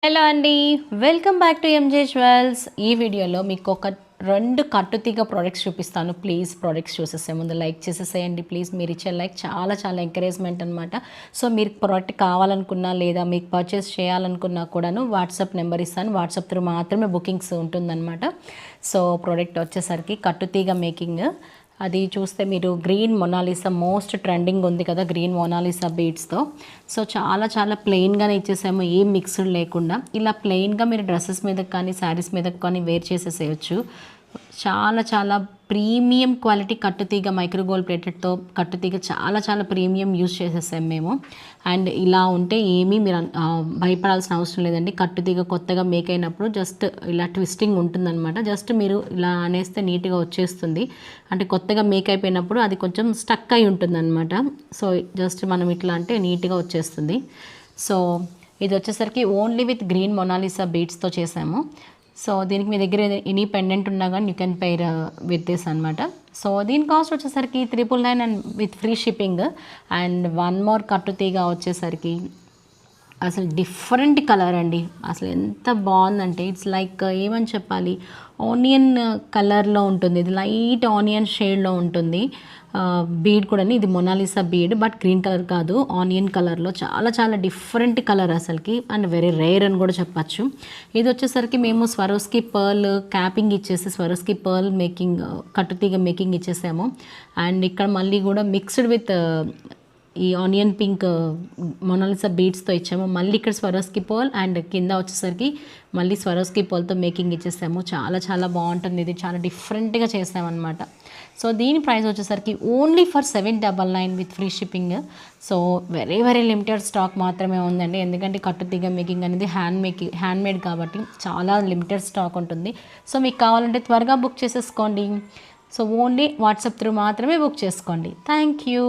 Hello అండి, welcome back to M J jewels. ఈ వీడియోలో మీకు ఒక 2 కట్టుతీగ ప్రోడక్ట్స్ చూపిస్తాను. ప్లీజ్ ప్రోడక్ట్స్ చూసేసే ముందు లైక్ చేసేసేయండి. ప్లీజ్ మీరు ఇచ్చే లైక్ చాలా ఎంకరేజ్మెంట్ అనమాట. సో మీరు ప్రోడక్ట్ కావాలనుకున్నా లేదా మీకు పర్చేస్ చేయాలనుకున్నా కూడాను వాట్సాప్ నెంబర్ ఇస్తాను. వాట్సాప్ త్రూ మాత్రమే బుకింగ్స్ ఉంటుందన్నమాట. సో ప్రోడక్ట్ వచ్చేసరికి కట్టుతీగ మేకింగ్. అది చూస్తే మీరు గ్రీన్ మొనాలిసా మోస్ట్ ట్రెండింగ్ ఉంది కదా, గ్రీన్ మొనాలిసా బీడ్స్తో. సో చాలా ప్లెయిన్గానే ఇచ్చేసాము, ఏం మిక్స్డ్ లేకుండా. ఇలా ప్లెయిన్గా మీరు డ్రెస్సెస్ మీద కానీ శారీస్ మీద కానీ వేర్ చేసేసేయచ్చు. చాలా ప్రీమియం క్వాలిటీ కట్టుతీగ మైక్రోగోల్డ్ ప్లేటెడ్తో కట్టుతీగ చాలా ప్రీమియం యూజ్ చేసేసాం మేము. అండ్ ఇలా ఉంటే ఏమీ మీరు భయపడాల్సిన అవసరం లేదండి. కట్టుతీగ కొత్తగా మేక్ అయినప్పుడు జస్ట్ ఇలా ట్విస్టింగ్ ఉంటుందన్నమాట. జస్ట్ మీరు ఇలా అనేస్తే నీట్గా వచ్చేస్తుంది. అంటే కొత్తగా మేక్ అయిపోయినప్పుడు అది కొంచెం స్టక్ అయి ఉంటుందన్నమాట. సో జస్ట్ మనం ఇట్లా అంటే నీట్గా వచ్చేస్తుంది. సో ఇది వచ్చేసరికి ఓన్లీ విత్ గ్రీన్ మొనాలిసా బీడ్స్తో చేసాము. సో దీనికి మీ దగ్గర ఎనీ పెండెంట్ ఉన్నా కానీ you can pair with this అనమాట. సో దీని కాస్ట్ వచ్చేసరికి 999 and with free shipping. And one more కట్టుతీగ వచ్చేసరికి అసలు డిఫరెంట్ కలర్ అండి. అసలు ఎంత బాగుందంటే ఇట్స్ లైక్ ఏమని చెప్పాలి, ఆనియన్ కలర్లో ఉంటుంది. ఇది లైట్ ఆనియన్ షేడ్లో ఉంటుంది. బీడ్ కూడా ఇది Mona Lisa bead, but green colour కాదు, ఆనియన్ కలర్లో చాలా డిఫరెంట్ కలర్ అసలుకి. అండ్ వెరీ రేర్ అని కూడా చెప్పచ్చు. ఇది వచ్చేసరికి మేము స్వరోస్కి పర్ల్ క్యాపింగ్ ఇచ్చేసి స్వరోస్కి పర్ల్ మేకింగ్ కట్టుతీగ మేకింగ్ ఇచ్చేసాము. అండ్ ఇక్కడ మళ్ళీ కూడా మిక్స్డ్ విత్ ఈ ఆనియన్ పింక్ మొనాలిసా బీడ్స్తో ఇచ్చాము. మళ్ళీ ఇక్కడ స్వరోస్కి పర్ల్ అండ్ కింద వచ్చేసరికి మళ్ళీ స్వరోస్కి పర్ల్తో మేకింగ్ ఇచ్చేసాము. చాలా బాగుంటుంది. ఇది చాలా డిఫరెంట్గా చేసామన్నమాట. సో దీని ప్రైస్ వచ్చేసరికి only for 799 with free shipping. So very limited stock మాత్రమే ఉందండి. ఎందుకంటే కట్టుతీగ మేకింగ్ అనేది హ్యాండ్మేడ్ కాబట్టి చాలా లిమిటెడ్ స్టాక్ ఉంటుంది. సో మీకు కావాలంటే త్వరగా బుక్ చేసేసుకోండి. సో ఓన్లీ వాట్సాప్ త్రూ మాత్రమే బుక్ చేసుకోండి. Thank you.